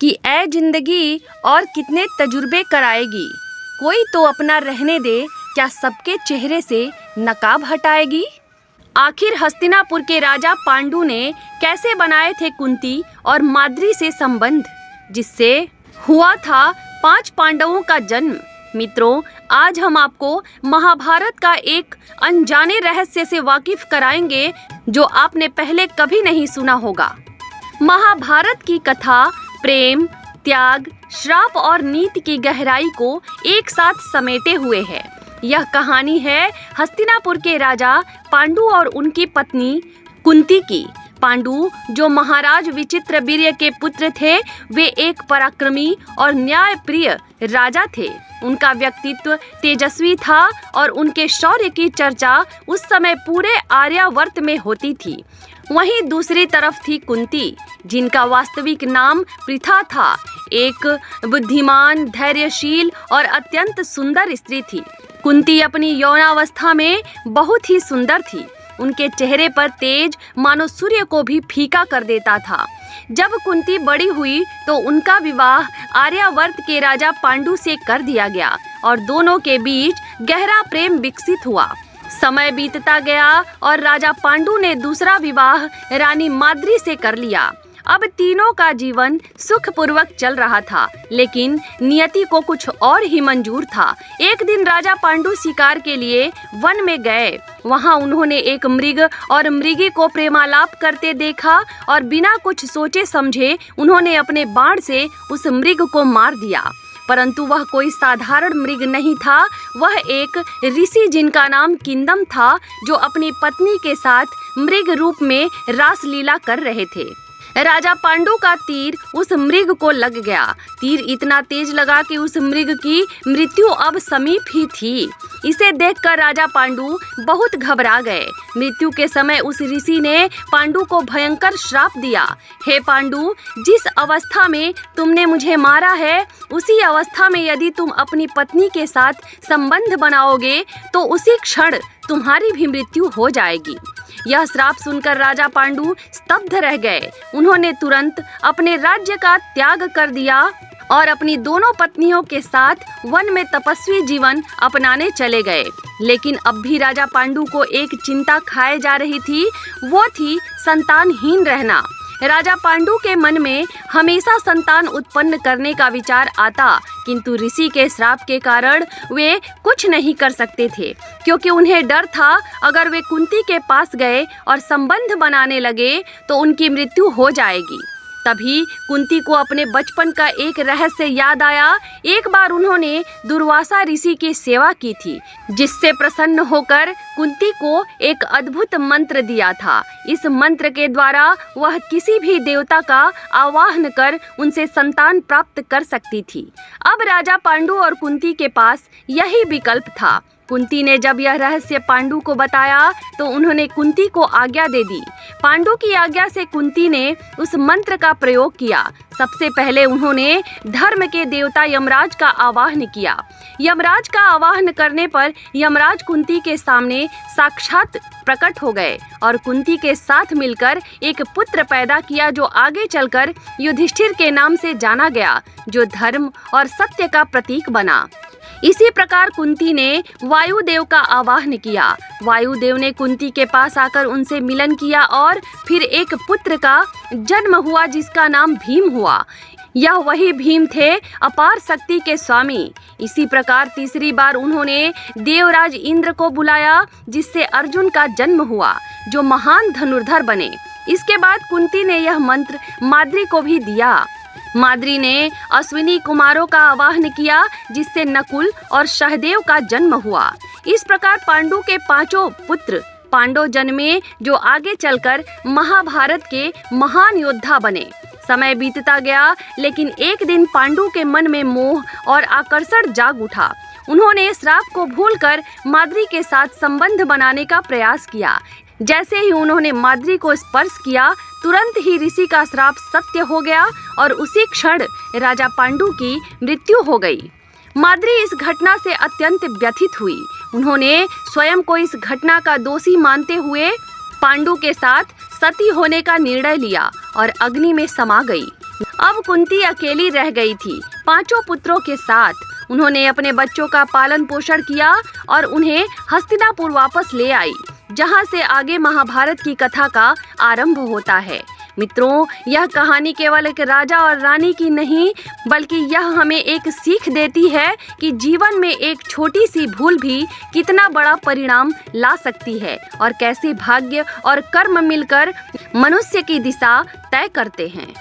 कि ऐ जिंदगी और कितने तजुर्बे कराएगी, कोई तो अपना रहने दे, क्या सबके चेहरे से नकाब हटाएगी। आखिर हस्तिनापुर के राजा पांडु ने कैसे बनाए थे कुंती और माद्री से संबंध, जिससे हुआ था 5 पांडवों का जन्म। मित्रों, आज हम आपको महाभारत का एक अनजाने रहस्य से वाकिफ कराएंगे जो आपने पहले कभी नहीं सुना होगा। महाभारत की कथा प्रेम, त्याग, श्राप और नीति की गहराई को एक साथ समेटे हुए है। यह कहानी है हस्तिनापुर के राजा पांडु और उनकी पत्नी कुंती की। पांडु, जो महाराज विचित्रवीर्य के पुत्र थे, वे एक पराक्रमी और न्यायप्रिय राजा थे। उनका व्यक्तित्व तेजस्वी था और उनके शौर्य की चर्चा उस समय पूरे आर्यावर्त में होती थी। वहीं दूसरी तरफ थी कुंती, जिनका वास्तविक नाम पृथा था। एक बुद्धिमान, धैर्यशील और अत्यंत सुंदर स्त्री थी। कुंती अपनी यौनावस्था में बहुत ही सुंदर थी। उनके चेहरे पर तेज मानो सूर्य को भी फीका कर देता था। जब कुंती बड़ी हुई तो उनका विवाह आर्यावर्त के राजा पांडु से कर दिया गया और दोनों के बीच गहरा प्रेम विकसित हुआ। समय बीतता गया और राजा पांडु ने दूसरा विवाह रानी माद्री से कर लिया। अब तीनों का जीवन सुखपूर्वक चल रहा था, लेकिन नियति को कुछ और ही मंजूर था। एक दिन राजा पांडु शिकार के लिए वन में गए। वहां उन्होंने एक मृग और मृगी को प्रेमालाप करते देखा और बिना कुछ सोचे समझे उन्होंने अपने बाण से उस मृग को मार दिया। परंतु वह कोई साधारण मृग नहीं था, वह एक ऋषि जिनका नाम किंदम था, जो अपनी पत्नी के साथ मृग रूप में रासलीला कर रहे थे। राजा पांडु का तीर उस मृग को लग गया। तीर इतना तेज लगा कि उस मृग की मृत्यु अब समीप ही थी। इसे देखकर राजा पांडु बहुत घबरा गए। मृत्यु के समय उस ऋषि ने पांडु को भयंकर श्राप दिया। हे पांडु, जिस अवस्था में तुमने मुझे मारा है, उसी अवस्था में यदि तुम अपनी पत्नी के साथ संबंध बनाओगे तो उसी क्षण तुम्हारी भी मृत्यु हो जाएगी। यह श्राप सुनकर राजा पांडु स्तब्ध रह गए। उन्होंने तुरंत अपने राज्य का त्याग कर दिया और अपनी दोनों पत्नियों के साथ वन में तपस्वी जीवन अपनाने चले गए। लेकिन अब भी राजा पांडु को एक चिंता खाए जा रही थी, वो थी संतानहीन रहना। राजा पांडु के मन में हमेशा संतान उत्पन्न करने का विचार आता, किंतु ऋषि के श्राप के कारण वे कुछ नहीं कर सकते थे, क्योंकि उन्हें डर था अगर वे कुंती के पास गए और संबंध बनाने लगे तो उनकी मृत्यु हो जाएगी। तभी कुंती को अपने बचपन का एक रहस्य याद आया। एक बार उन्होंने दुर्वासा ऋषि की सेवा की थी, जिससे प्रसन्न होकर कुंती को एक अद्भुत मंत्र दिया था। इस मंत्र के द्वारा वह किसी भी देवता का आवाहन कर उनसे संतान प्राप्त कर सकती थी। अब राजा पांडु और कुंती के पास यही विकल्प था। कुंती ने जब यह रहस्य पांडु को बताया तो उन्होंने कुंती को आज्ञा दे दी। पांडु की आज्ञा से कुंती ने उस मंत्र का प्रयोग किया। सबसे पहले उन्होंने धर्म के देवता यमराज का आवाहन किया। यमराज का आवाहन करने पर यमराज कुंती के सामने साक्षात प्रकट हो गए और कुंती के साथ मिलकर एक पुत्र पैदा किया, जो आगे चलकर युधिष्ठिर के नाम से जाना गया, जो धर्म और सत्य का प्रतीक बना। इसी प्रकार कुंती ने वायुदेव का आवाहन किया। वायुदेव ने कुंती के पास आकर उनसे मिलन किया और फिर एक पुत्र का जन्म हुआ, जिसका नाम भीम हुआ। यह वही भीम थे, अपार शक्ति के स्वामी। इसी प्रकार तीसरी बार उन्होंने देवराज इंद्र को बुलाया, जिससे अर्जुन का जन्म हुआ, जो महान धनुर्धर बने। इसके बाद कुंती ने यह मंत्र माद्री को भी दिया। माद्री ने अश्विनी कुमारों का आवाहन किया, जिससे नकुल और सहदेव का जन्म हुआ। इस प्रकार पांडु के 5 पुत्र पांडव जन्मे, जो आगे चलकर महाभारत के महान योद्धा बने। समय बीतता गया, लेकिन एक दिन पांडु के मन में मोह और आकर्षण जाग उठा। उन्होंने श्राप को भूलकर माद्री के साथ संबंध बनाने का प्रयास किया। जैसे ही उन्होंने माद्री को स्पर्श किया, तुरंत ही ऋषि का श्राप सत्य हो गया और उसी क्षण राजा पांडु की मृत्यु हो गई। माद्री इस घटना से अत्यंत व्यथित हुई। उन्होंने स्वयं को इस घटना का दोषी मानते हुए पांडु के साथ सती होने का निर्णय लिया और अग्नि में समा गई। अब कुंती अकेली रह गई थी 5 पुत्रों के साथ। उन्होंने अपने बच्चों का पालन पोषण किया और उन्हें हस्तिनापुर वापस ले आई, जहां से आगे महाभारत की कथा का आरंभ होता है। मित्रों, यह कहानी केवल एक राजा और रानी की नहीं, बल्कि यह हमें एक सीख देती है कि जीवन में एक छोटी सी भूल भी कितना बड़ा परिणाम ला सकती है और कैसे भाग्य और कर्म मिलकर मनुष्य की दिशा तय करते हैं।